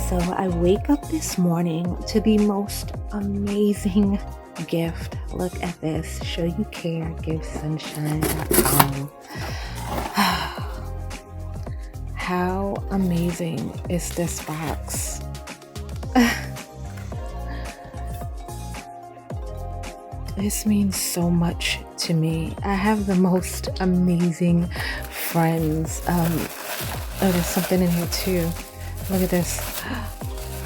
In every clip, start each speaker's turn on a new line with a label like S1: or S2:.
S1: So I wake up this morning to the most amazing gift. Look at this. Show you care. Give sunshine.com. How amazing is this box? This means so much to me. I have the most amazing friends. Oh, there's something in here too. Look at this.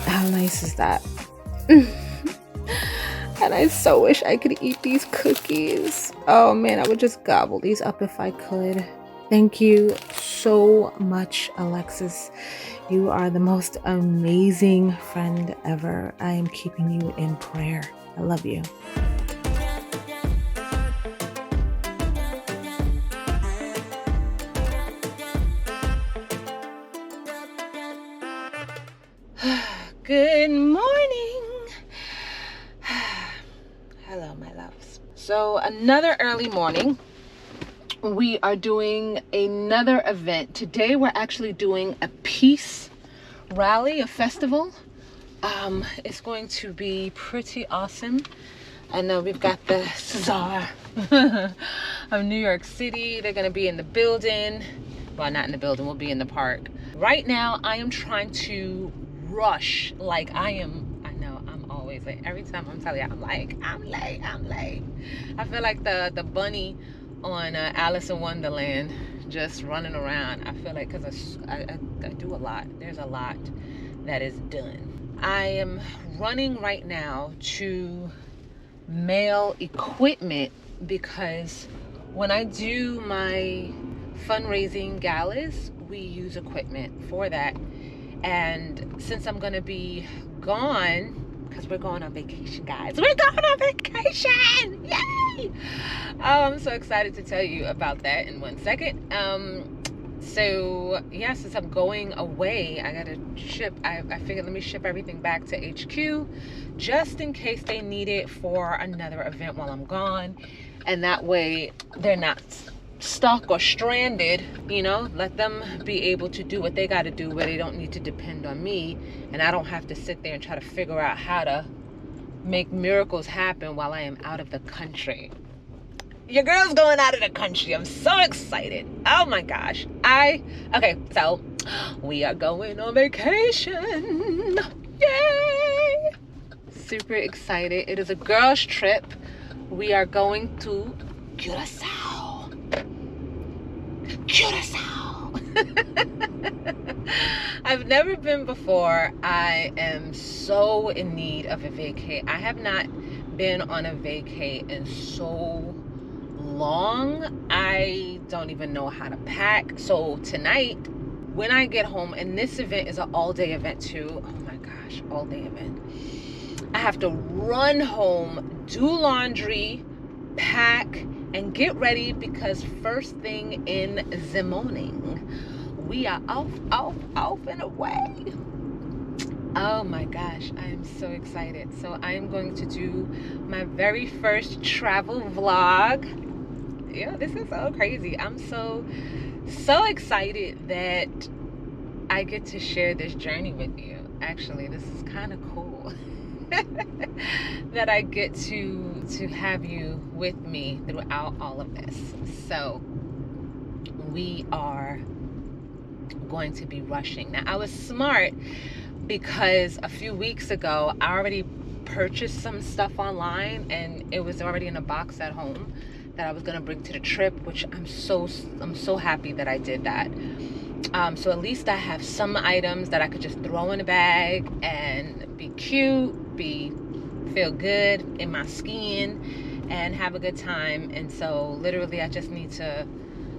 S1: How nice is that? And I so wish I could eat these cookies. Oh man, I would just gobble these up if I could. Thank you so much, Alexis. You are the most amazing friend ever. I am keeping you in prayer. I love you. Good morning. Hello, my loves. So another early morning. We are doing another event. Today we're actually doing a peace rally, a festival. It's going to be pretty awesome. I know we've got the Czar of New York City. They're going to be in the building. Well, not in the building. We'll be in the park. Right now, I am trying to rush like I know I'm always late. Every time I'm telling you, I'm late. I feel like the bunny on Alice in Wonderland, just running around. I feel like because I do a lot. There's a lot that is done. I am running right now to mail equipment because when I do my fundraising galas, we use equipment for that. And since I'm gonna be gone, because we're going on vacation, guys. We're going on vacation! Yay! I'm so excited to tell you about that in 1 second. So yeah, since I'm going away, I gotta ship. I figured let me ship everything back to HQ just in case they need it for another event while I'm gone. And that way they're not stuck or stranded, you know. Let them be able to do what they got to do where they don't need to depend on me, and I don't have to sit there and try to figure out how to make miracles happen while I am out of the country. Your girl's going out of the country. I'm so excited. Oh my gosh. Okay, so we are going on vacation. Yay! Super excited. It is a girls trip. We are going to Curacao. I've never been before. I am so in need of a vacay. I have not been on a vacay in so long. I don't even know how to pack. So tonight, when I get home, and this event is an all-day event too. Oh my gosh, all-day event. I have to run home, do laundry, pack, and get ready because first thing in the morning, we are off and away. Oh my gosh, I am so excited. So I am going to do my very first travel vlog. Yeah, this is so crazy. I'm so excited that I get to share this journey with you. Actually, this is kind of cool. That I get to have you with me throughout all of this. So we are going to be rushing. Now I was smart because a few weeks ago I already purchased some stuff online and it was already in a box at home that I was going to bring to the trip, which I'm so happy that I did that. So at least I have some items that I could just throw in a bag and be cute, feel good in my skin and have a good time. And so literally I just need to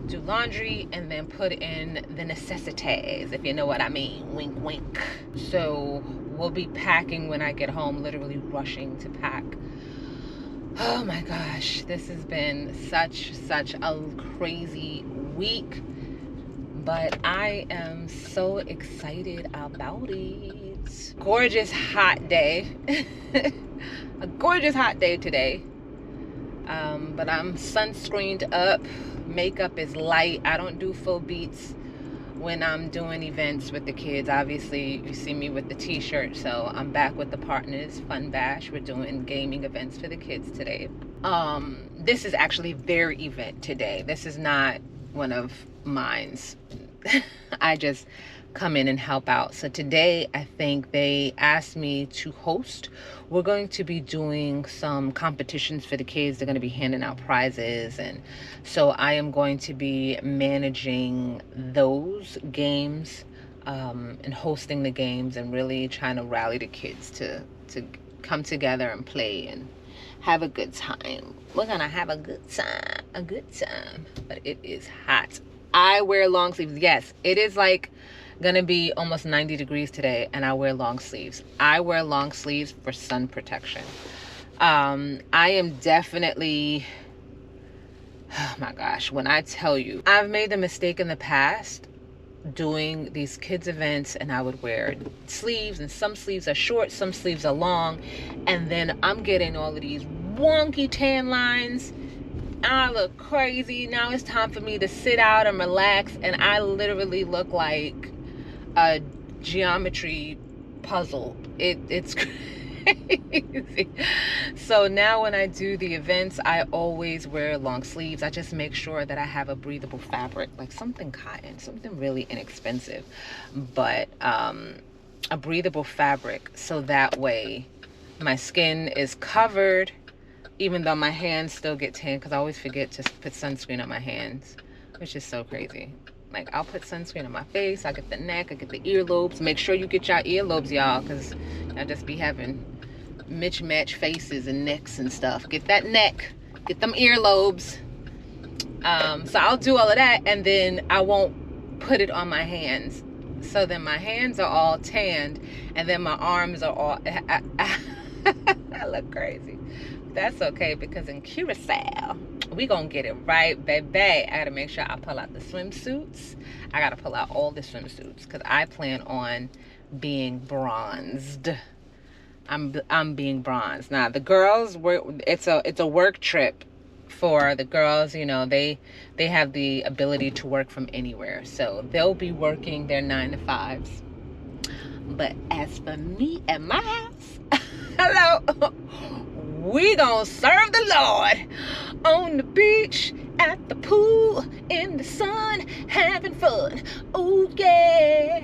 S1: do laundry and then put in the necessities, if you know what I mean. Wink wink. So we'll be packing when I get home, literally rushing to pack. Oh my gosh, this has been such a crazy week, but I am so excited about it. Gorgeous hot day. A gorgeous hot day today. But I'm sunscreened up. Makeup is light. I don't do full beats when I'm doing events with the kids. Obviously, you see me with the t-shirt, so I'm back with the Partners Fun Bash. We're doing gaming events for the kids today. This is actually their event today. This is not one of mine's. I just come in and help out. So today, I think they asked me to host. We're going to be doing some competitions for the kids. They're going to be handing out prizes, and so I am going to be managing those games, and hosting the games, and really trying to rally the kids to come together and play and have a good time. We're gonna have a good time, but it is hot. I wear long sleeves. Yes, it is like gonna be almost 90 degrees today, and I wear long sleeves. I wear long sleeves for sun protection. I am definitely, oh my gosh, when I tell you, I've made the mistake in the past doing these kids events, and I would wear sleeves, and some sleeves are short, some sleeves are long, and then I'm getting all of these wonky tan lines. I look crazy. Now it's time for me to sit out and relax, and I literally look like a geometry puzzle. It's crazy. So now when I do the events, I always wear long sleeves. I just make sure that I have a breathable fabric, like something cotton, something really inexpensive, but a breathable fabric, so that way my skin is covered, even though my hands still get tan, because I always forget to put sunscreen on my hands, which is so crazy. Like, I'll put sunscreen on my face, I get the neck, I get the earlobes. Make sure you get your earlobes, y'all, because I just be having mismatched faces and necks and stuff. Get that neck, get them earlobes. So I'll do all of that, and then I won't put it on my hands. So then my hands are all tanned, and then my arms are all, I look crazy. That's okay, because in Curacao, we gonna get it right, baby. I gotta make sure I pull out the swimsuits. I gotta pull out all the swimsuits, because I plan on being bronzed. I'm being bronzed. Now the girls, it's a work trip for the girls. You know, they have the ability to work from anywhere, so they'll be working their 9 to 5s. But as for me and my house, hello, we gonna serve the Lord on the beach, at the pool, in the sun, having fun. Oh yeah,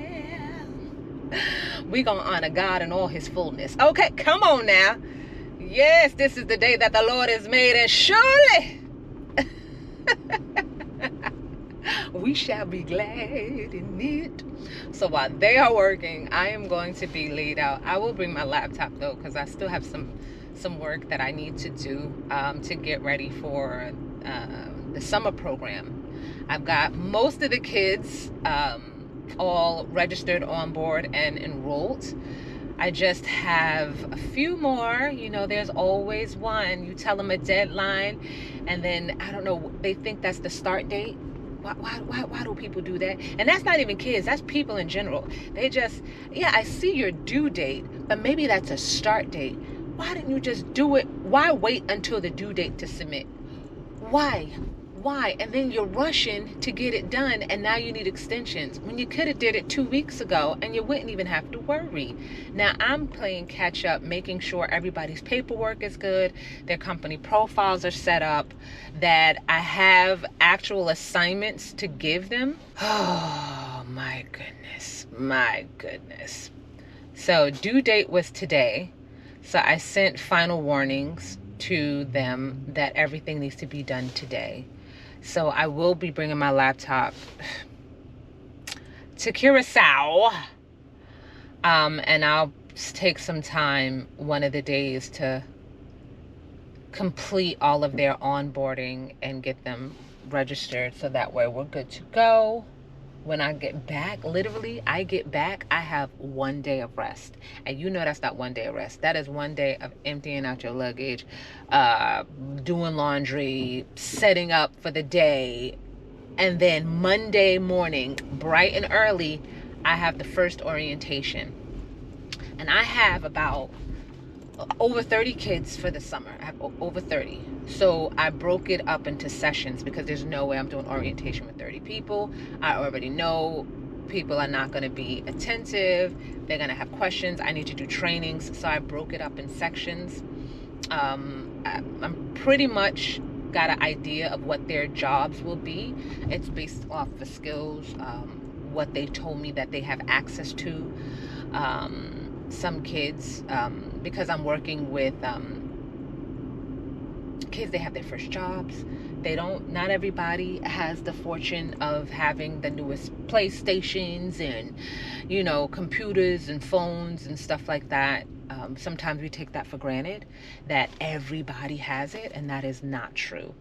S1: we gonna honor God in all his fullness. Okay, come on now. Yes, this is the day that the Lord has made, and surely we shall be glad in it. So while they are working, I am going to be laid out. I will bring my laptop though, because I still have some work that I need to do to get ready for the summer program. I've got most of the kids all registered on board and enrolled. I just have a few more. You know, there's always one. You tell them a deadline, and then, I don't know, they think that's the start date. Why do people do that? And that's not even kids, that's people in general. They just, yeah, I see your due date, but maybe that's a start date. Why didn't you just do it? Why wait until the due date to submit? Why? And then you're rushing to get it done, and now you need extensions when you could have did it 2 weeks ago, and you wouldn't even have to worry. Now I'm playing catch up, making sure everybody's paperwork is good, their company profiles are set up, that I have actual assignments to give them. Oh my goodness. So due date was today. So I sent final warnings to them that everything needs to be done today. So I will be bringing my laptop to Curacao, and I'll take some time one of the days to complete all of their onboarding and get them registered, so that way we're good to go. When I get back, literally, I get back, I have 1 day of rest. And you know that's not 1 day of rest. That is 1 day of emptying out your luggage, doing laundry, setting up for the day. And then Monday morning, bright and early, I have the first orientation. And I have about over 30 kids for the summer. I have over 30. So I broke it up into sessions, because there's no way I'm doing orientation with 30 people. I already know People are not going to be attentive. They're going to have questions. I need to do trainings. So I broke it up in sections. I'm pretty much got an idea of what their jobs will be. It's based off the skills, what they told me that they have access to. Some kids, because I'm working with kids, they have their first jobs. Not everybody has the fortune of having the newest PlayStations and, computers and phones and stuff like that. Sometimes we take that for granted, that everybody has it, and that is not true.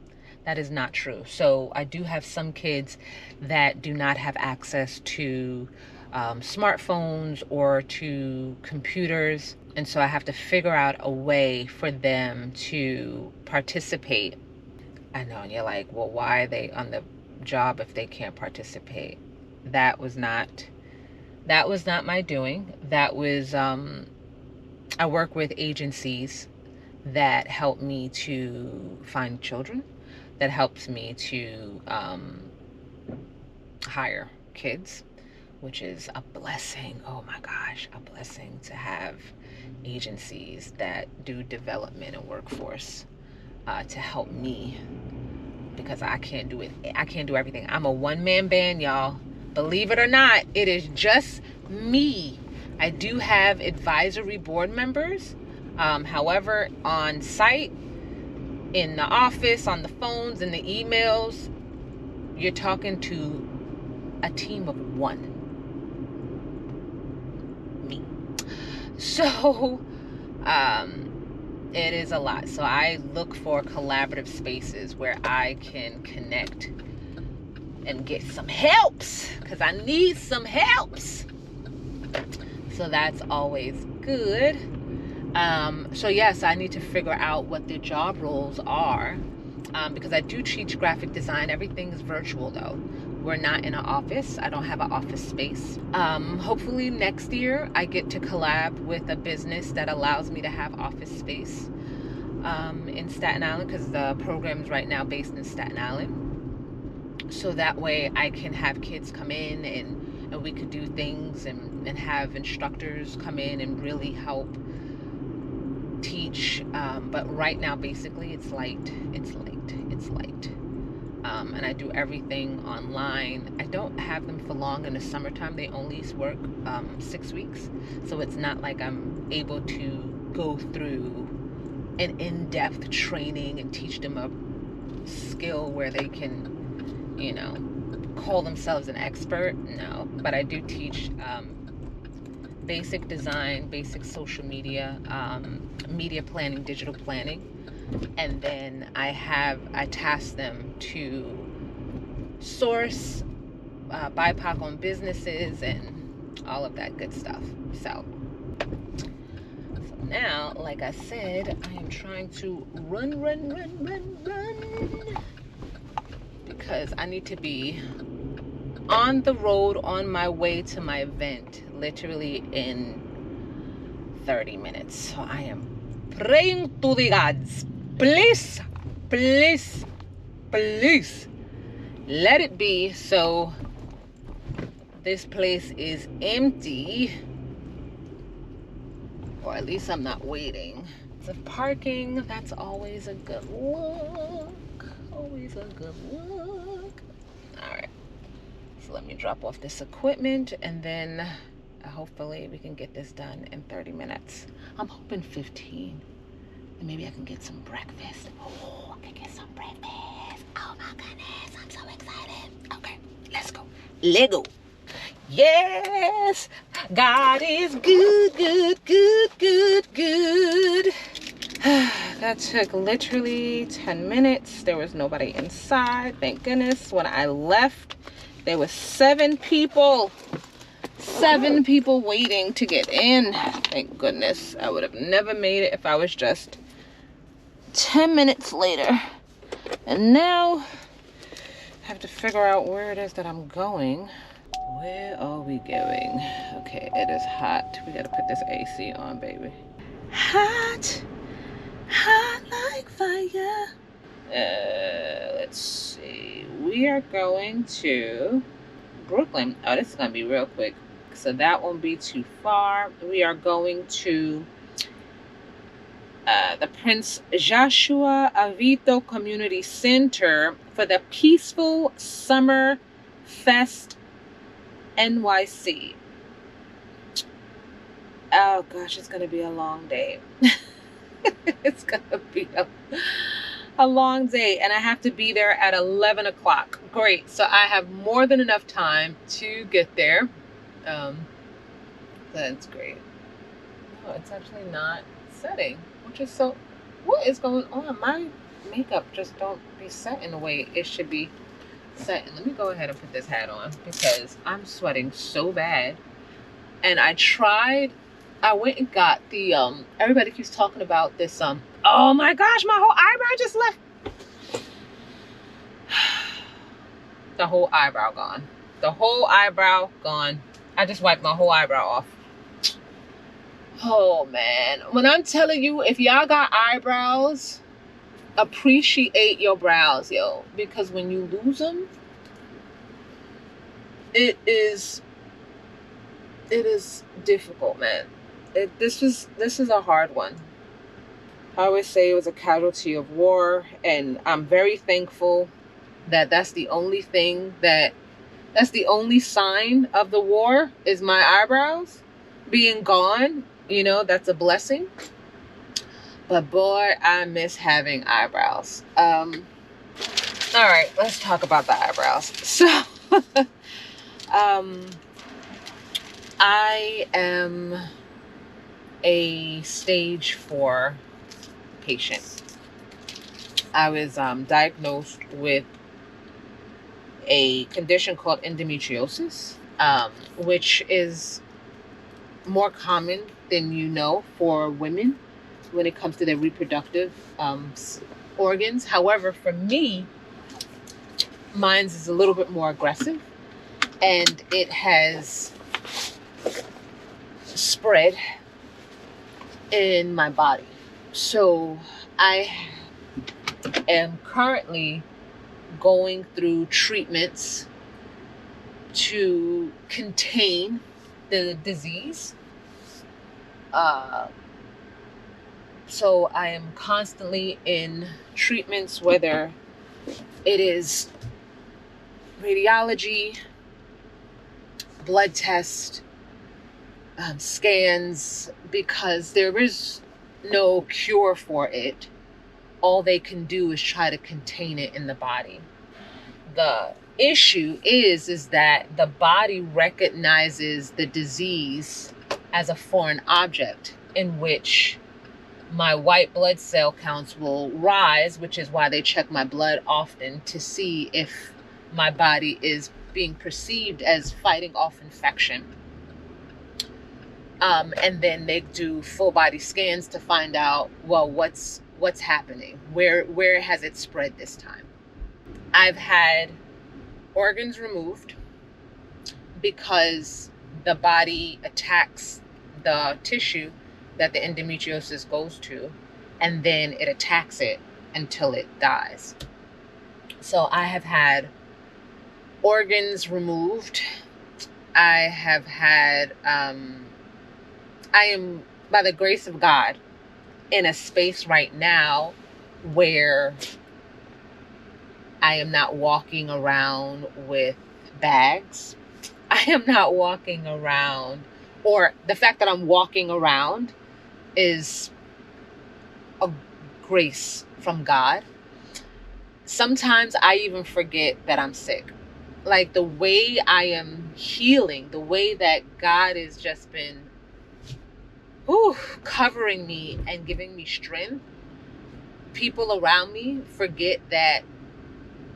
S1: That is not true. So I do have some kids that do not have access to smartphones or to computers. And so I have to figure out a way for them to participate. I know, and you're like, well, why are they on the job if they can't participate? That was not my doing. That was, I work with agencies that help me to find children, that helps me to hire kids, which is a blessing. Oh my gosh, a blessing to have agencies that do development and workforce to help me, because I can't do it. I can't do everything. I'm a one-man band, y'all. Believe it or not, it is just me. I do have advisory board members. However, on site, in the office, on the phones, in the emails, you're talking to a team of one. Me. So, it is a lot. So I look for collaborative spaces where I can connect and get some helps, because I need some helps. So that's always good. So yes, I need to figure out what the job roles are, because I do teach graphic design. Everything is virtual though. We're not in an office. I don't have an office space. Hopefully next year I get to collab with a business that allows me to have office space in Staten Island, because the program is right now based in Staten Island. So that way I can have kids come in and we could do things and have instructors come in and really help teach. But right now, basically, it's light. And I do everything online. I don't have them for long in the summertime. They only work 6 weeks. So it's not like I'm able to go through an in-depth training and teach them a skill where they can, call themselves an expert. No, but I do teach basic design, basic social media, media planning, digital planning. And then I task them to source BIPOC-owned businesses and all of that good stuff. So now, like I said, I am trying to run, because I need to be on the road on my way to my event literally in 30 minutes. So I am praying to the gods, please let it be so this place is empty, or at least I'm not waiting. The parking, that's always a good look. Always a good look. All right, so let me drop off this equipment, and then hopefully we can get this done in 30 minutes. I'm hoping 15, and maybe I can get some breakfast. Oh, I can get some breakfast. Oh my goodness, I'm so excited. Okay, let's go. Lego. Yes, God is good. That took literally 10 minutes. There was nobody inside, thank goodness. When I left, there was 7 people waiting to get in. Thank goodness. I would have never made it if I was just 10 minutes later. And now I have to figure out where it is that I'm going. Where are we going? Okay, it is hot. We gotta put this AC on, baby. Hot like fire. Let's see. We are going to Brooklyn. Oh, this is going to be real quick. So that won't be too far. We are going to the Prince Joshua Avito Community Center for the Peaceful Summer Fest NYC. Oh gosh, it's going to be a long day. It's going to be a long day, and I have to be there at 11 o'clock. Great. So I have more than enough time to get there. That's great. Oh, it's actually not setting, which is so, what is going on? My makeup just don't be set in the way it should be set. And let me go ahead and put this hat on because I'm sweating so bad. And I went and got the, everybody keeps talking about this, oh my gosh, my whole eyebrow just left. The whole eyebrow gone. The whole eyebrow gone. I just wiped my whole eyebrow off. Oh man, when I'm telling you, if y'all got eyebrows, appreciate your brows, yo, because when you lose them, it is difficult, man. This is a hard one. I always say it was a casualty of war, and I'm very thankful that that's the only sign of the war is my eyebrows being gone. You know, that's a blessing. But boy, I miss having eyebrows. All right, let's talk about the eyebrows. So, I am a stage 4 patient. I was diagnosed with a condition called endometriosis, which is more common than you know for women when it comes to their reproductive organs. However, for me, mine's is a little bit more aggressive, and it has spread in my body. So I am currently going through treatments to contain the disease. So I am constantly in treatments, whether it is radiology, blood test, scans, because there is no cure for it. All they can do is try to contain it in the body. The issue is that the body recognizes the disease as a foreign object, in which my white blood cell counts will rise, which is why they check my blood often to see if my body is being perceived as fighting off infection. And then they do full body scans to find out, well, what's happening? Where has it spread this time? I've had organs removed because the body attacks the tissue that the endometriosis goes to, and then it attacks it until it dies. So I have had organs removed. I have had, I am, by the grace of God, in a space right now where I am not walking around with bags. I am not walking around, or the fact that I'm walking around is a grace from God. Sometimes I even forget that I'm sick. Like the way I am healing, the way that God has just been covering me and giving me strength. People around me forget that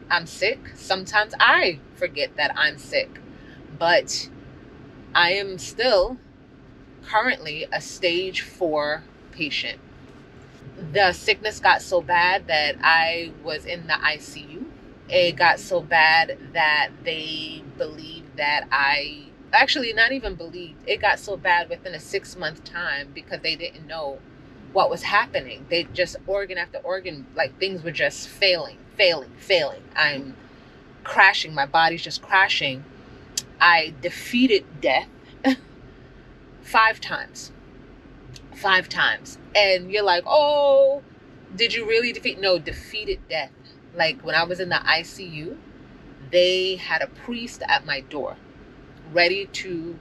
S1: I'm sick. Sometimes I forget that I'm sick, but I am still currently a stage 4 patient. The sickness got so bad that I was in the ICU. It got so bad that they believed that actually not even believed, it got so bad within a 6-month time because they didn't know what was happening. They just, organ after organ, like things were just failing. I'm crashing. My body's just crashing. I defeated death 5 times. 5 times. And you're like, oh, did you really defeat? No, defeated death. Like when I was in the ICU, they had a priest at my door ready to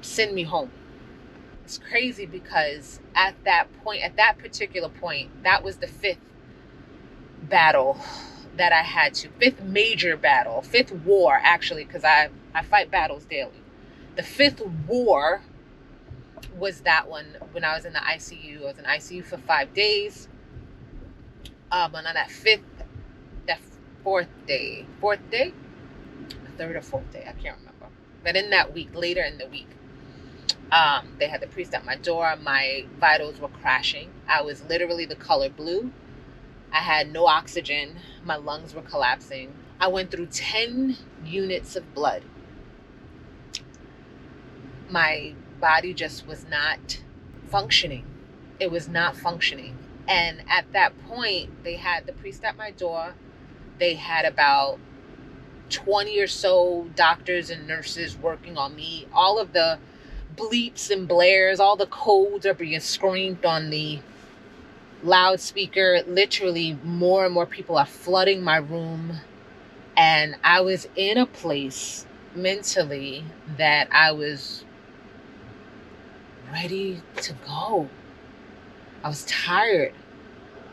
S1: send me home. It's crazy because at that point, at that particular point, that was the fifth battle that I had to, fifth major battle, fifth war actually, because I fight battles daily. The fifth war was that one when I was in the ICU. I was in ICU for 5 days. And on that fourth day, the third or fourth day, I can't remember. But in that week, later in the week, they had the priest at my door. My vitals were crashing. I was literally the color blue. I had no oxygen. My lungs were collapsing. I went through 10 units of blood. My body just was not functioning. It was not functioning. And at that point, they had the priest at my door. They had about 20 or so doctors and nurses working on me. All of the bleeps and blares, all the codes are being screamed on the loudspeaker. Literally, more and more people are flooding my room. And I was in a place mentally that I was ready to go. I was tired.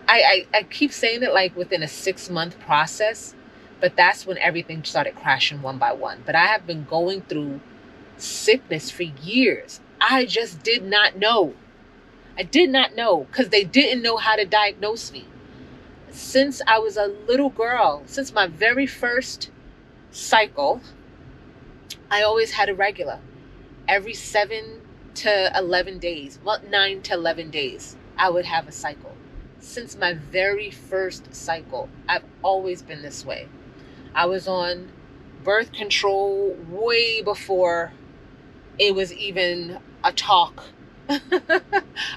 S1: I keep saying it like within a 6-month process, but that's when everything started crashing one by one. But I have been going through sickness for years. I just did not know. I did not know because they didn't know how to diagnose me. Since I was a little girl, since my very first cycle, I always had a regular. Every 7 to 11 days, well, 9 to 11 days, I would have a cycle. Since my very first cycle, I've always been this way. I was on birth control way before it was even a talk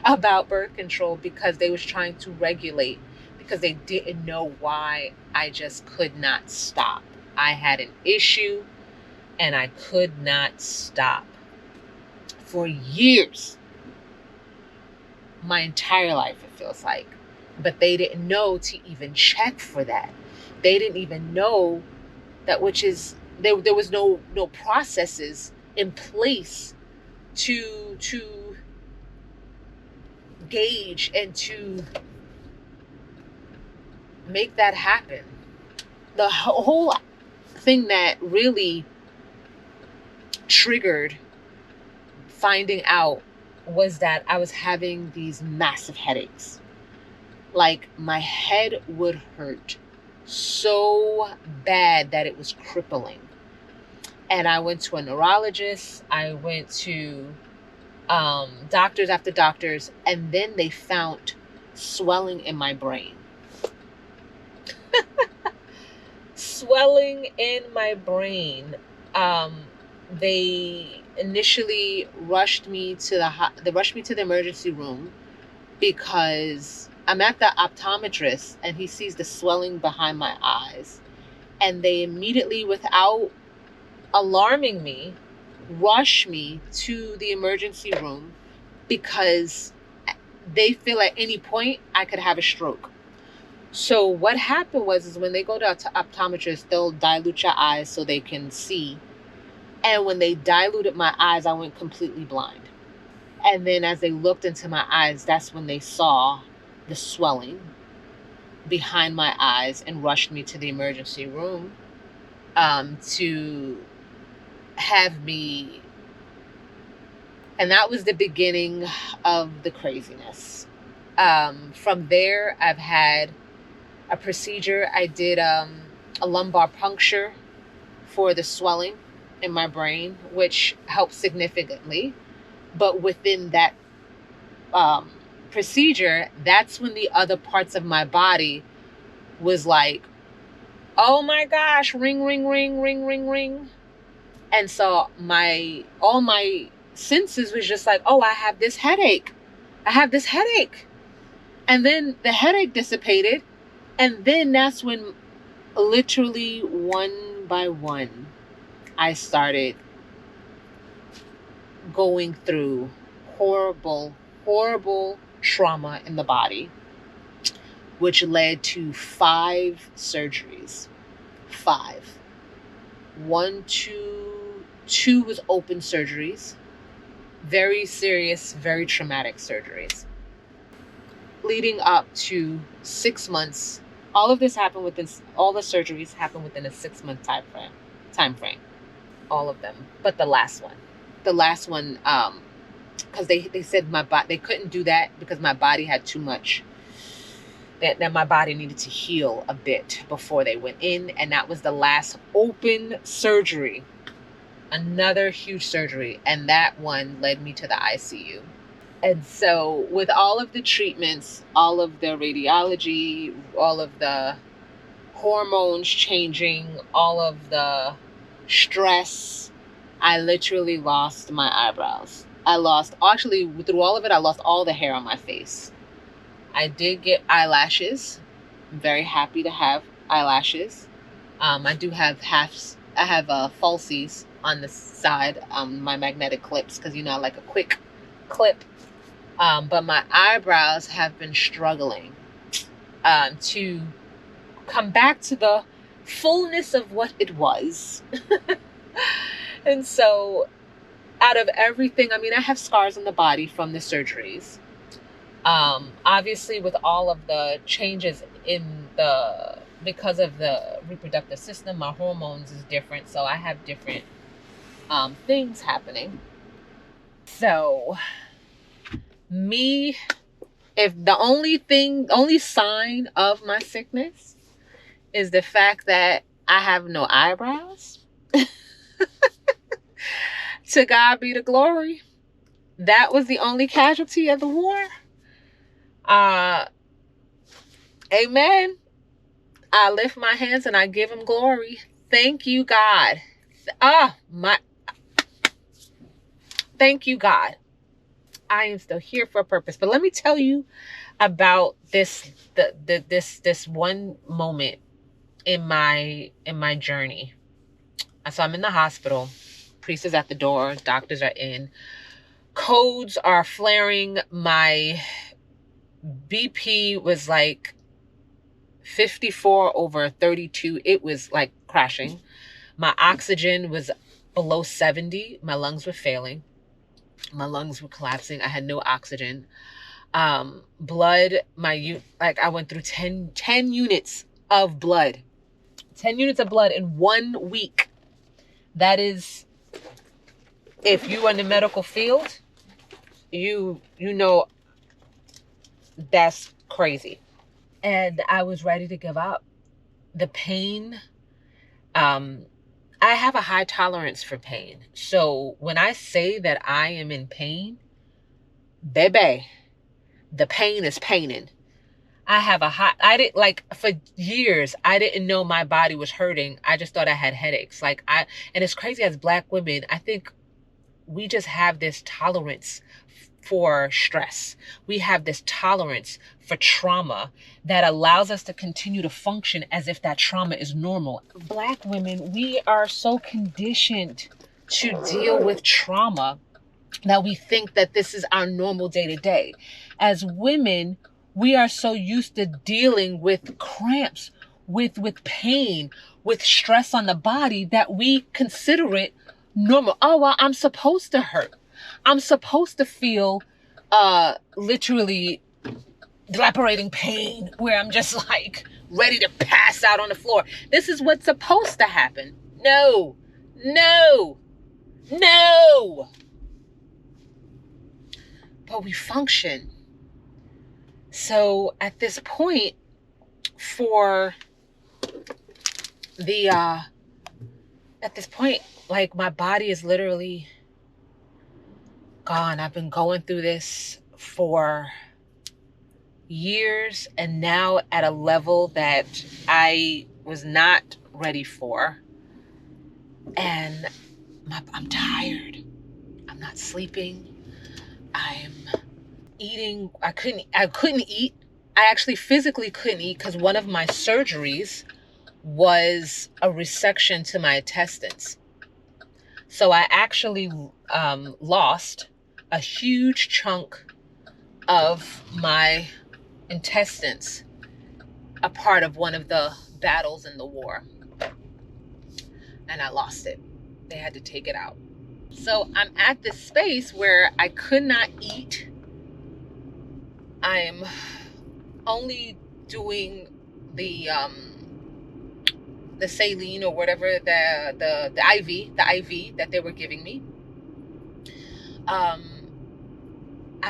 S1: about birth control, because they was trying to regulate, because they didn't know why I just could not stop. I had an issue and I could not stop for years. My entire life, it feels like. But they didn't know to even check for that. They didn't even know that, which is, there was no processes in place to gauge and to make that happen. The whole thing that really triggered finding out was that I was having these massive headaches. Like my head would hurt so bad that it was crippling. And I went to a neurologist. I went to doctors after doctors, and then they found swelling in my brain. Swelling in my brain. They initially rushed me to the emergency room because I'm at the optometrist and he sees the swelling behind my eyes. And they immediately, without alarming me, rush me to the emergency room because they feel at any point I could have a stroke. So what happened is when they go to optometrists, they'll dilute your eyes so they can see. And when they diluted my eyes, I went completely blind. And then as they looked into my eyes, that's when they saw the swelling behind my eyes and rushed me to the emergency room to have me. And that was the beginning of the craziness. From there, I've had a procedure. I did a lumbar puncture for the swelling in my brain, which helped significantly. But within that procedure, that's when the other parts of my body was like, oh my gosh, ring, ring, ring, ring, ring, ring. And so all my senses was just like, oh, I have this headache. I have this headache. And then the headache dissipated. And then that's when literally one by one, I started going through horrible, horrible trauma in the body, which led to 5 surgeries. 5. One, two was open surgeries. Very serious, very traumatic surgeries. Leading up to 6 months. All of this happened within, all the surgeries happened within a 6-month time frame. All of them. But the last one. Because they said my body, they couldn't do that because my body had too much, that my body needed to heal a bit before they went in. And that was the last open surgery. Another huge surgery. And that one led me to the ICU. And so with all of the treatments, all of the radiology, all of the hormones changing, all of the stress, I literally lost my eyebrows. Actually, through all of it, I lost all the hair on my face. I did get eyelashes. I'm very happy to have eyelashes. I do have falsies on the side, my magnetic clips, because, I like a quick clip. But my eyebrows have been struggling to come back to the fullness of what it was. And so out of everything, I have scars on the body from the surgeries. Obviously with all of the changes because of the reproductive system, my hormones is different. So I have different things happening. So if the only sign of my sickness is the fact that I have no eyebrows, to God be the glory. That was the only casualty of the war. Amen. I lift my hands and I give him glory. Thank you, God. Thank you, God. I am still here for a purpose. But let me tell you about this one moment in my journey. So I'm in the hospital. Priest is at the door. Doctors are in. Codes are flaring. My BP was like 54/32. It was like crashing. My oxygen was below 70. My lungs were failing. My lungs were collapsing. I had no oxygen. Blood, I went through 10 units of blood. 10 units of blood in 1 week. That is, if you are in the medical field, you know that's crazy. And I was ready to give up. The pain, I have a high tolerance for pain. So when I say that I am in pain, baby, the pain is paining. For years, I didn't know my body was hurting. I just thought I had headaches. And it's crazy, as Black women, I think we just have this tolerance for stress. We have this tolerance for trauma that allows us to continue to function as if that trauma is normal. Black women, we are so conditioned to deal with trauma that we think that this is our normal day to day. As women, we are so used to dealing with cramps, with pain, with stress on the body, that we consider it normal. Oh, well, I'm supposed to hurt. I'm supposed to feel literally dilapidating pain where I'm just like ready to pass out on the floor. This is what's supposed to happen. No. But we function. So at this point, like, my body is literally gone. I've been going through this for years, and now at a level that I was not ready for. And I'm tired. I'm not sleeping. I'm eating. I couldn't eat. I actually physically couldn't eat because one of my surgeries was a resection to my intestines. So I actually lost a huge chunk of my intestines, a part of one of the battles in the war, and I lost it. They had to take it out. So I'm at this space where I could not eat. I'm only doing the saline or whatever, the IV that they were giving me. I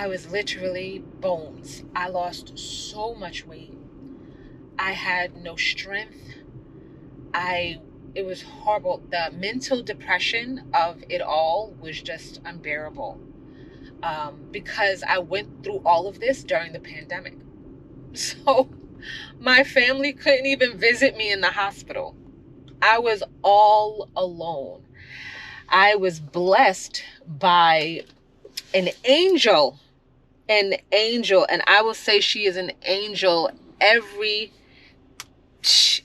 S1: was literally bones. I lost so much weight. I had no strength. It was horrible. The mental depression of it all was just unbearable, because I went through all of this during the pandemic. So my family couldn't even visit me in the hospital. I was all alone. I was blessed by an angel, and I will say she is an angel. She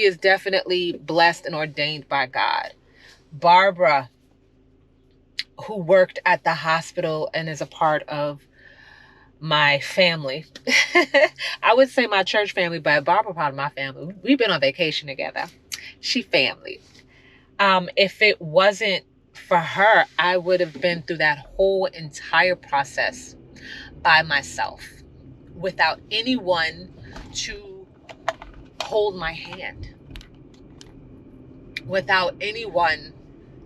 S1: is definitely blessed and ordained by God. Barbara, who worked at the hospital and is a part of my family. I would say my church family, but Barbara part of my family. We've been on vacation together. She family. If it wasn't for her, I would have been through that whole entire process by myself, without anyone to hold my hand, without anyone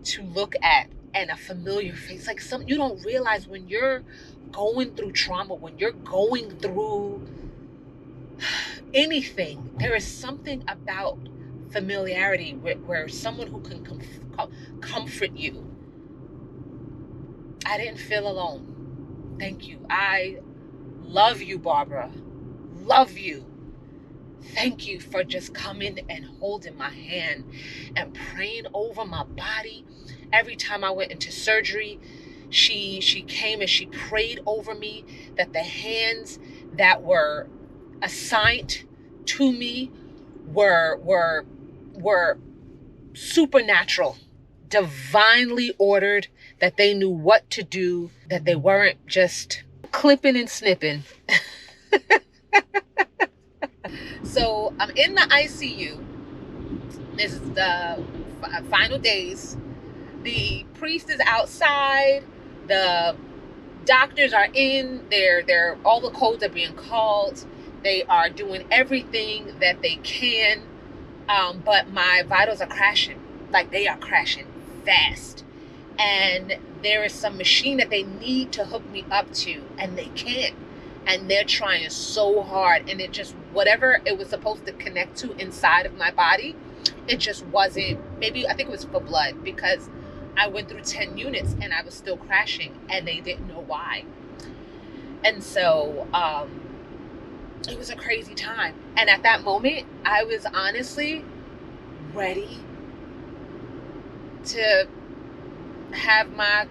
S1: to look at, and a familiar face. Like, you don't realize when you're going through trauma, when you're going through anything, there is something about familiarity where someone who can comfort you. I didn't feel alone. Thank you. I love you, Barbara. Love you. Thank you for just coming and holding my hand and praying over my body. Every time I went into surgery, she came and she prayed over me, that the hands that were assigned to me were supernatural, divinely ordered, that they knew what to do, that they weren't just clipping and snipping. So I'm in the ICU. This is the final days. The priest is outside. The doctors are in. They're all the codes are being called. They are doing everything that they can. But my vitals are crashing. Like, they are crashing fast. And there is some machine that they need to hook me up to, and they can't. And they're trying so hard, and it just, whatever it was supposed to connect to inside of my body, it just wasn't. Maybe, I think it was for blood, because I went through 10 units and I was still crashing, and they didn't know why. And so it was a crazy time. And at that moment, I was honestly ready to have my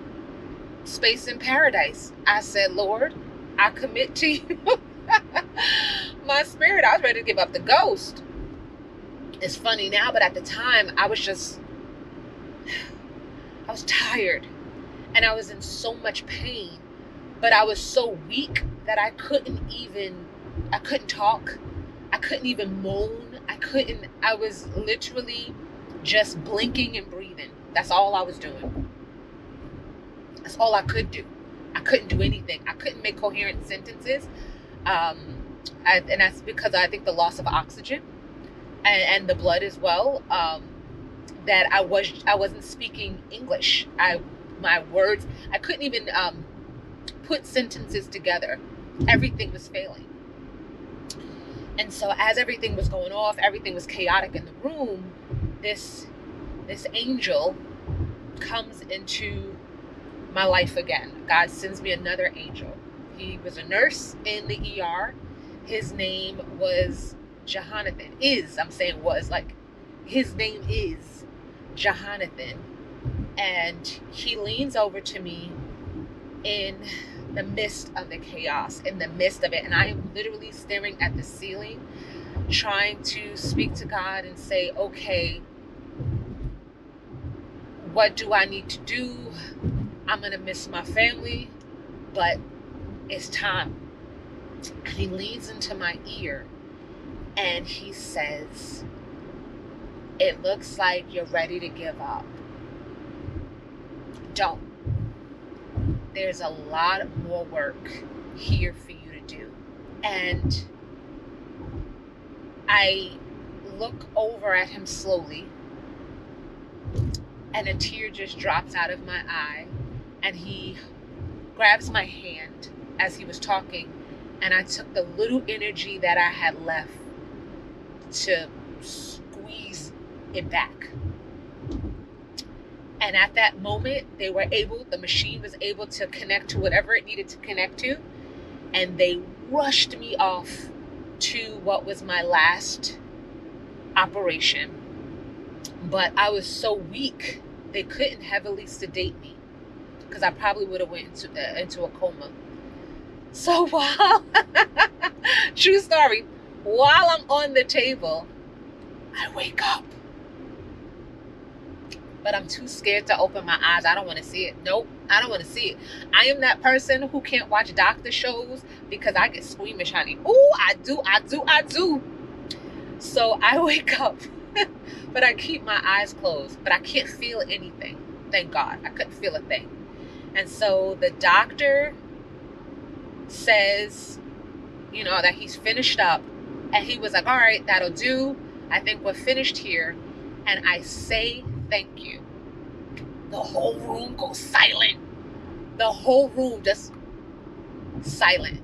S1: space in paradise. I said, Lord, I commit to you. My spirit, I was ready to give up the ghost. It's funny now, but at the time, I was tired, and I was in so much pain, but I was so weak that I couldn't talk. I couldn't even moan. I was literally just blinking and breathing. That's all I was doing. That's all I could do. I couldn't do anything. I couldn't make coherent sentences. And that's because I think the loss of oxygen and the blood as well, that I wasn't speaking English. My words, I couldn't even put sentences together. Everything was failing. And so as everything was going off, everything was chaotic in the room, this angel comes into my life again. God sends me another angel. He was a nurse in the ER. His name was Jonathan. His name is Jonathan. And he leans over to me in the midst of the chaos, in the midst of it. And I am literally staring at the ceiling, trying to speak to God and say, okay, What do I need to do? I'm going to miss my family, but it's time. And he leans into my ear and he says, it looks like you're ready to give up. Don't. There's a lot more work here for you to do. And I look over at him slowly, and a tear just drops out of my eye, and he grabs my hand as he was talking, and I took the little energy that I had left to squeeze it back. And at that moment, the machine was able to connect to whatever it needed to connect to, and they rushed me off to what was my last operation. But I was so weak, they couldn't heavily sedate me because I probably would have went into a coma. So true story, while I'm on the table, I wake up. But I'm too scared to open my eyes. I don't want to see it. Nope, I don't want to see it. I am that person who can't watch doctor shows because I get squeamish, honey. Ooh, I do. So I wake up, but I keep my eyes closed. But I can't feel anything. Thank God. I couldn't feel a thing. And so the doctor says, that he's finished up. And he was like, all right, that'll do. I think we're finished here. And I say, thank you. The whole room goes silent. The whole room just silent.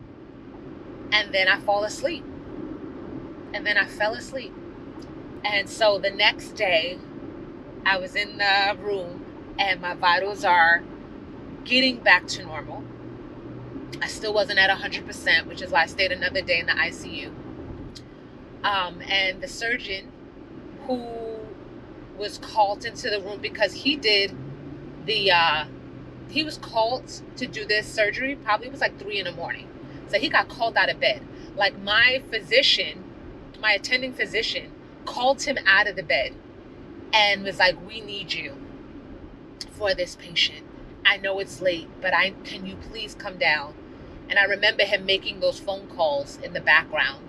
S1: And then I fall asleep. And then I fell asleep. And so the next day, I was in the room and my vitals are getting back to normal. I still wasn't at 100%, which is why I stayed another day in the ICU. And the surgeon who was called into the room because he was called to do this surgery, probably it was like 3 a.m. So he got called out of bed. Like my attending physician called him out of the bed and was like, we need you for this patient. I know it's late, but can you please come down? And I remember him making those phone calls in the background.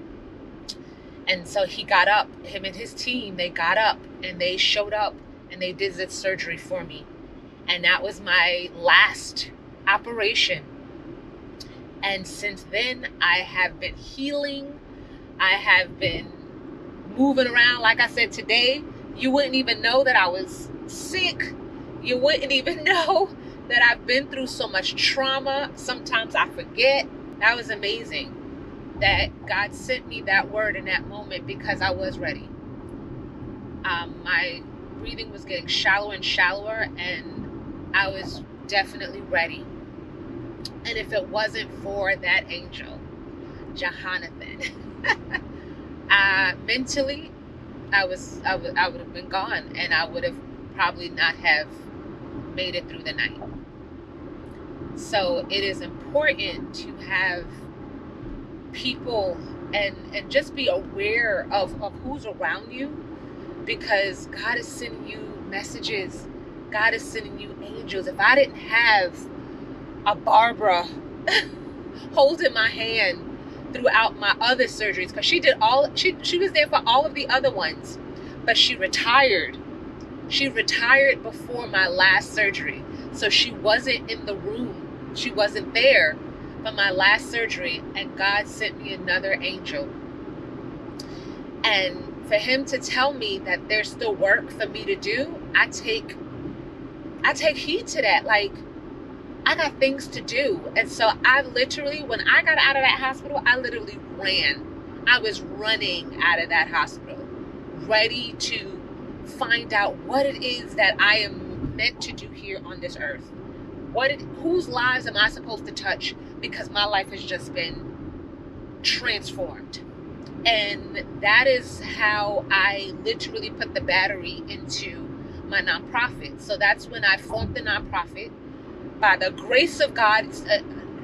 S1: And so he got up, him and his team, they got up and they showed up and they did this surgery for me. And that was my last operation. And since then, I have been healing. I have been moving around. Like I said, today, you wouldn't even know that I was sick. You wouldn't even know that I've been through so much trauma. Sometimes I forget. That was amazing that God sent me that word in that moment because I was ready. My breathing was getting shallower and shallower, and I was definitely ready. And if it wasn't for that angel, Jonathan, mentally, I would have been gone, and I would have probably not have made it through the night. So it is important to have people and just be aware of who's around you, because God is sending you messages. God is sending you angels. If I didn't have a Barbara holding my hand throughout my other surgeries, because she was there for all of the other ones, but she retired before my last surgery, so she wasn't in the room, she wasn't there for my last surgery, and God sent me another angel. And for him to tell me that there's still work for me to do, I take heed to that. Like, I got things to do. And so I literally, when I got out of that hospital, I literally ran. I was running out of that hospital, ready to find out what it is that I am meant to do here on this earth. Whose lives am I supposed to touch? Because my life has just been transformed. And that is how I literally put the battery into my nonprofit. So that's when I formed the nonprofit. By the grace of God,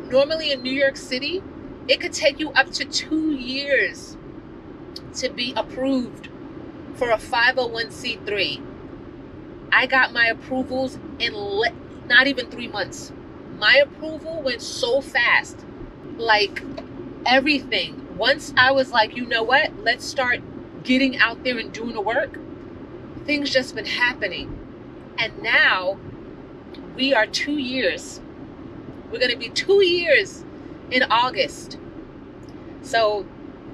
S1: normally in New York City, it could take you up to 2 years to be approved for a 501c3. I got my approvals in not even 3 months. My approval went so fast. Like everything. Once I was like, you know what? Let's start getting out there and doing the work. Things just been happening. And now we are 2 years. We're going to be 2 years in August. So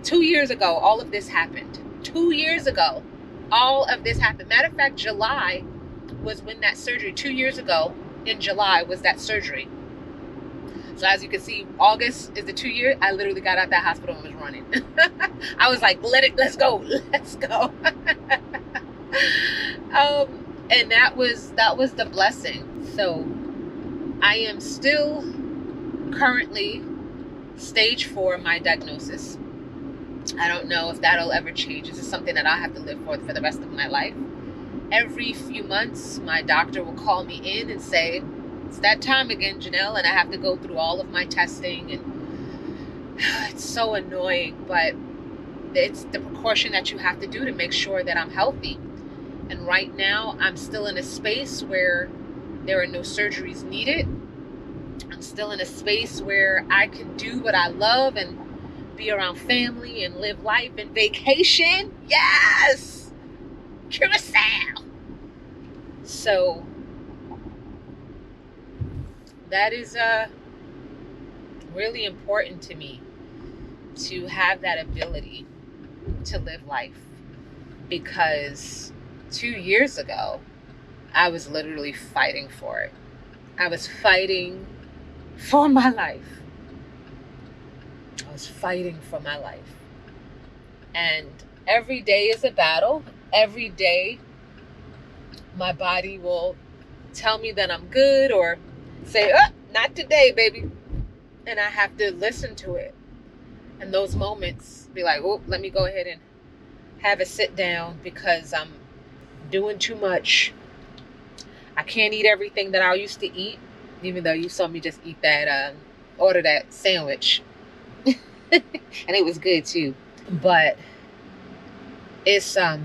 S1: 2 years ago, all of this happened. 2 years ago, all of this happened. Matter of fact, July was when that surgery, 2 years ago in July was that surgery. So as you can see, August is the 2 year. I literally got out that hospital and was running. I was like, let's go. And that was the blessing. So I am still currently stage 4 my diagnosis. I don't know if that'll ever change. This is something that I have to live for the rest of my life. Every few months, my doctor will call me in and say, it's that time again, Janelle, and I have to go through all of my testing, and it's so annoying, but it's the precaution that you have to do to make sure that I'm healthy. And right now, I'm still in a space where there are no surgeries needed. I'm still in a space where I can do what I love and be around family and live life and vacation. Yes! Curacao! So that is really important to me, to have that ability to live life, because 2 years ago I was literally fighting for it. I was fighting for my life. I was fighting for my life. And every day is a battle. Every day my body will tell me that I'm good, or say, oh, not today, baby. And I have to listen to it. And those moments be like, oh, let me go ahead and have a sit down, because I'm doing too much. I can't eat everything that I used to eat, even though you saw me just eat that, order that sandwich. And it was good too. But it's a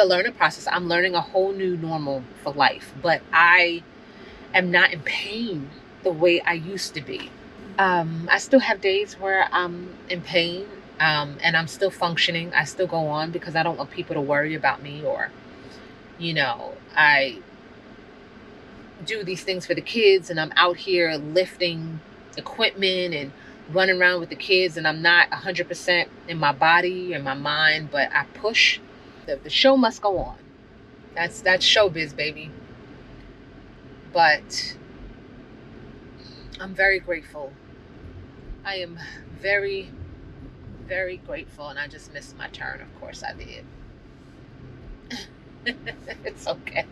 S1: learning process. I'm learning a whole new normal for life, but I am not in pain the way I used to be. I still have days where I'm in pain, and I'm still functioning. I still go on because I don't want people to worry about me, or, I do these things for the kids, and I'm out here lifting equipment and running around with the kids, and I'm not 100% in my body and my mind, but I push. The show must go on. That's showbiz, baby. But I'm very grateful. I am very, very grateful, and I just missed my turn. Of course I did. It's okay.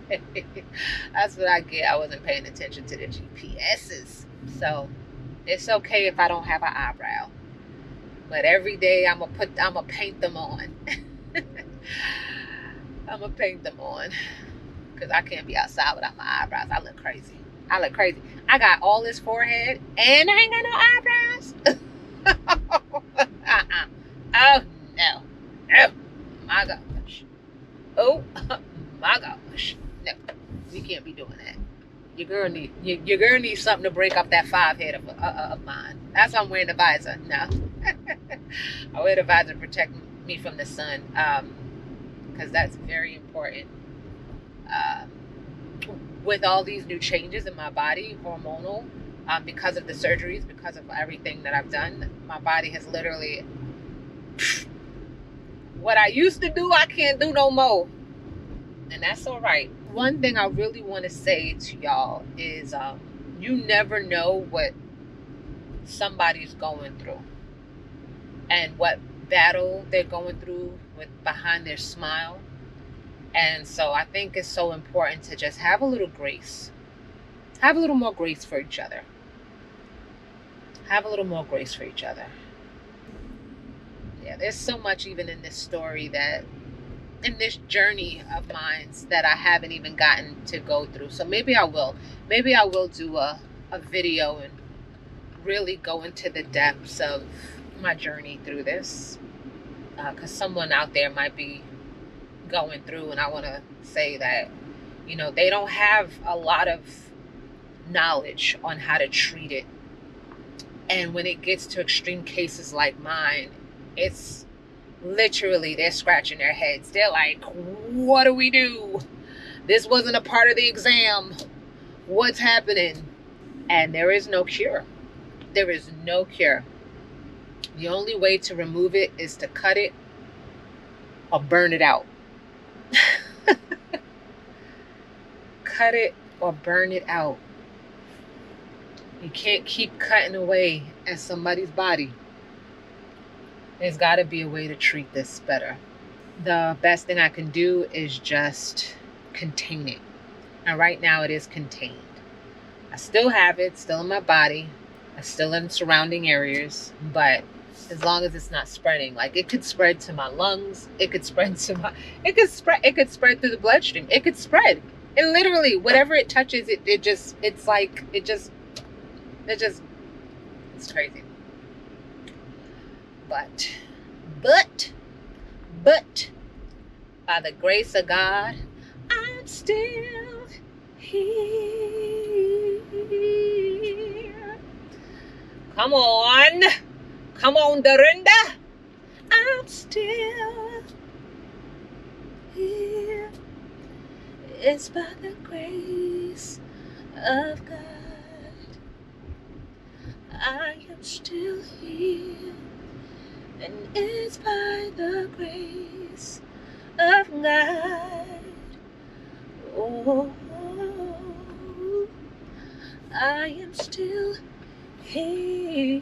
S1: That's what I get. I wasn't paying attention to the GPSs. So it's okay if I don't have an eyebrow. But every day I'm gonna paint them on. I'm gonna paint them on, because I can't be outside without my eyebrows. I look crazy. I got all this forehead and I ain't got no eyebrows. Oh no. Oh my gosh. Oh my gosh. No, we can't be doing that. Your girl needs something to break up that 5 head of mine. That's why I'm wearing the visor. No. I wear the visor to protect me from the sun, because that's very important. With all these new changes in my body, hormonal, because of the surgeries, because of everything that I've done, my body has literally, what I used to do, I can't do no more. And that's all right. One thing I really want to say to y'all is, you never know what somebody's going through and what battle they're going through behind their smile. And so I think it's so important to just have a little grace. Have a little more grace for each other. Have a little more grace for each other. Yeah, there's so much even in this story, that in this journey of mine, that I haven't even gotten to go through. So maybe I will. Maybe I will do a video and really go into the depths of my journey through this. Because someone out there might be going through, and I want to say that, You know, they don't have a lot of knowledge on how to treat it. And when it gets to extreme cases like mine, it's literally they're scratching their heads. They're like, what do we do? This wasn't a part of the exam. What's happening? And there is no cure. There is no cure. The only way to remove it is to cut it or burn it out. Cut it or burn it out. You can't keep cutting away at somebody's body. There's got to be a way to treat this better. The best thing I can do is just contain it. And right now it is contained. I still have it, still in my body. It's still in surrounding areas, but as long as it's not spreading, like it could spread to my lungs, it could spread to it could spread through the bloodstream. It could spread. And literally, whatever it touches, it's crazy. But, by the grace of God, I'm still here. Come on, Dorinda. I'm still here. It's by the grace of God. I am still here, and it's by the grace of God. Oh, I am still here,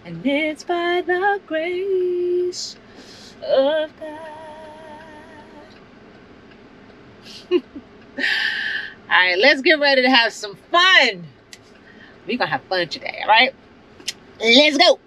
S1: and it's by the grace of God. All right, let's get ready to have some fun. We're gonna have fun today, all right? Let's go.